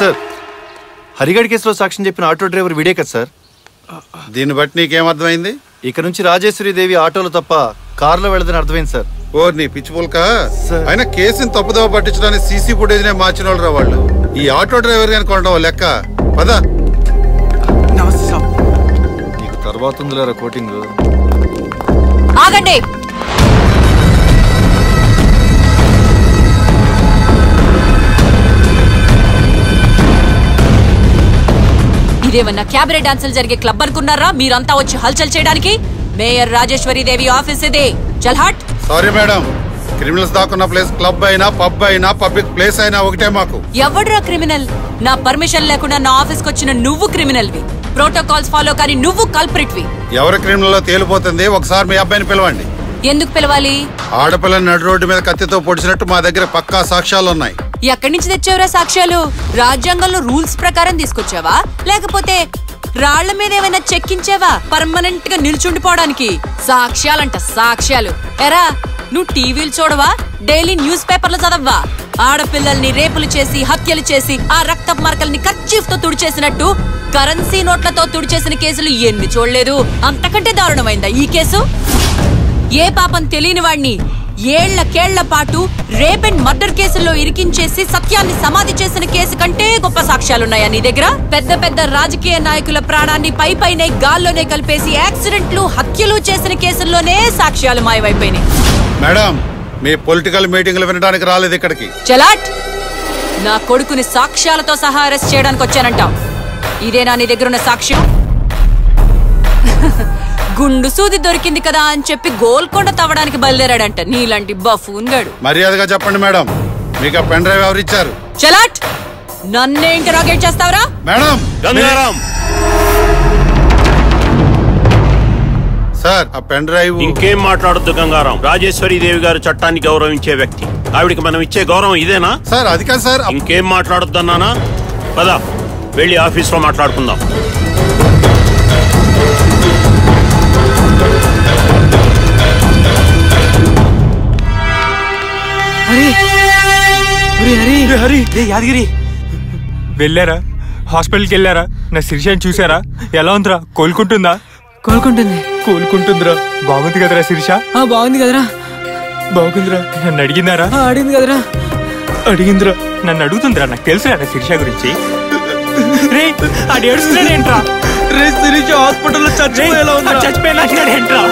Sir హరిగడ్ కేసులో సాక్ష్యం చెప్పిన ఆటో డ్రైవర్ వీడే కదా సార్? దీన్ని బట్టి నీకేమర్థమైంది? ఇక నుంచి రాజేశ్వరి దేవి ఆటోలో తప్ప కారులో వెళ్ళదని అర్థమైంది సార్. ఓ నీ పిచ్చి పుల్క, అయినా కేసుని తప్పుదోవ పట్టించడానికి సీసీ ఫుటేజ్ నే మార్చిన వాళ్ళు రా వాళ్ళు. ఈ ఆటో డ్రైవర్ గాని కొనడం లెక్క. పద. నమస్తే సార్. నీకు తర్వాత ఉందిలేరా కోటింగ్. ఆగండి. ఇదేమన్నా క్యాబరే డాన్సులు జరిగే క్లబ్ అనుకున్నారా? మీరంతా వచ్చి హల్చల్ చేయడానికి? మేయర్ రాజేశ్వరి దేవి ఆఫీస్ ఇది. చల్ హట్. సారీ మేడం, క్రిమినల్స్ దాకున్న ప్లేస్ క్లబ్ అయినా పబ్ అయినా పబ్లిక్ ప్లేస్ అయినా ఒకటే మాకు. ఎవడ్రా క్రిమినల్? నా పర్మిషన్ లేకుండా నా ఆఫీస్ కు వచ్చిన నువ్వు క్రిమినల్ వి. ప్రోటోకాల్స్ ఫాలో కానీ నువ్వు కల్ప్రిట్ వి. ఎవరు క్రిమినల్ తేలిపోతుంది. ఒకసారి మీ అబ్బాయిని పిలవండి. ఎందుకు పిలవాలి? ఆడపిల్లని నడు రోడ్డు మీద కత్తితో పొడిచినట్టు మా దగ్గర పక్కా సాక్ష్యాలు ఉన్నాయి. ఎక్కడి నుంచి తెచ్చావురా సాక్ష్యాలు? రాజ్యాంగంలో రూల్స్ ప్రకారం తీసుకొచ్చావా, లేకపోతే రాళ్ల మీద ఏమైనా చెక్కించావా పర్మనెంట్ గా నిల్చుండిపోవడానికి? సాక్ష్యాలంట సాక్ష్యాలు. ఎరా నువ్వు టీవీలు చూడవా? డైలీ న్యూస్ పేపర్లు చదవ్వా? ఆడపిల్లల్ని రేపులు చేసి హత్యలు చేసి ఆ రక్త మార్కల్ని కర్చీఫ్ తో తుడిచేసినట్టు కరెన్సీ నోట్లతో తుడిచేసిన కేసులు ఎన్ని చూడలేదు? అంతకంటే దారుణమైందా ఈ కేసు? ఏ పాపం తెలియని వాడిని ఏళ్ల పాటు రేప్ అండ్ మర్డర్ కేసుల్లో ఇరికించేసి సత్యాన్ని సమాధి చేసిన కేసు కంటే గొప్ప సాక్ష్యాలున్నాయా నీ దగ్గర? పెద్ద పెద్ద రాజకీయ నాయకుల ప్రాణాన్ని పైనే గాల్లోనే కలిపేసి యాక్సిడెంట్లు హత్యలు చేసిన కేసుల్లోనే సాక్ష్యాలు మాయమైపోయినాయి. మేడం, మీ పొలిటికల్ మీటింగ్లు వినడానికి రాలేదు ఇక్కడికి. చలాట్. నా కొడుకుని సాక్ష్యాలతో సహా అరెస్ట్ చేయడానికి వచ్చానంటావు. ఇదేనా నీ దగ్గరున్న సాక్ష్యం? గుండు సూది దొరికింది కదా అని చెప్పి గోల్కొండ తవ్వడానికి బయలుదేరాడంట నీలాంటి బఫూన్ గాడు. మర్యాదగా చెప్పండి మేడం, మీకు ఆ పెన్ డ్రైవ్ ఎవరు ఇచ్చారు? చలాట్. నన్నే ఇంటరాగేట్ చేస్తావరా? మేడం. గంగారాం సార్, ఆ పెన్ డ్రైవ్. ఇంకేం మాట్లాడొద్దు గంగారాం. రాజేశ్వరి దేవి గారు చట్టాన్ని గౌరవించే వ్యక్తి. ఆవిడికి మనం ఇచ్చే గౌరవం ఇదేనా? సార్ అది కాదు సార్. ఇంకేం మాట్లాడొద్దు అన్నానా? పద వెళ్ళి ఆఫీస్ లో మాట్లాడుకుందాం. యాదగిరి వెళ్ళారా? హాస్పిటల్కి వెళ్ళారా? నా శిరీషని చూసారా? ఎలా ఉందిరా? కోలుకుంటుందా? కోలుకుంటుందిరా. బాగుంది కదరా శిరీష? బాగుంది కదరా. బాగుందిరా. నన్ను అడిగిందారా? అడిగింది కదరా. అడిగిందిరా. నన్ను అడుగుతుందిరా. నాకు తెలుసురా నా శిరీష గురించి. రే అది ఏడుస్తున్నాడేంట్రా? రే శిరీష హాస్పిటల్లో చచ్చిపోయినాడేంట్రా?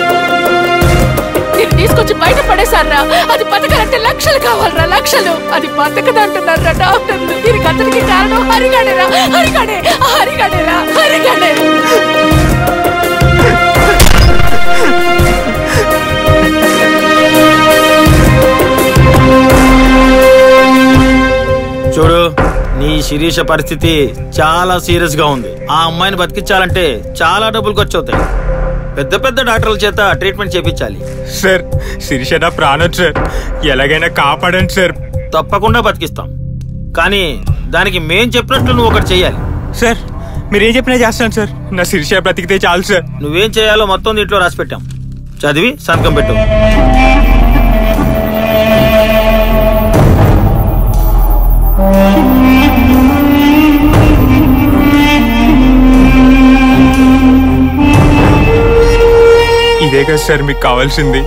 తీసుకొచ్చి బయట పడేశారా? అది బతకాలంటే లక్షలు కావాలరా, లక్షలు. అది బతకదంటున్నారా డాక్టర్లు. దీనికి అతనికి కారణం హరిగాడేరా, హరిగాడేరా. చూడు, నీ శిరీష పరిస్థితి చాలా సీరియస్ గా ఉంది. ఆ అమ్మాయిని బతికించాలంటే చాలా డబ్బులు ఖర్చు అవుతాయి. పెద్ద పెద్ద డాక్టర్ల చేత ట్రీట్మెంట్ చేయించాలి. సార్ శిరీష నా ప్రాణం సార్, ఎలాగైనా కాపాడండి సార్. తప్పకుండా బతికిస్తాం, కానీ దానికి మేం చెప్పినట్లు నువ్వు ఒకటి చెయ్యాలి. సార్ మీరేం చెప్పినా చేస్తాను సార్. నా శిరీష బ్రతికితే చాలు సార్. నువ్వేం చేయాలో మొత్తం దీంట్లో రాసి పెట్టాం. చదివి సంతకం పెట్టు. ఇదే కదా సార్ మీకు కావాల్సింది?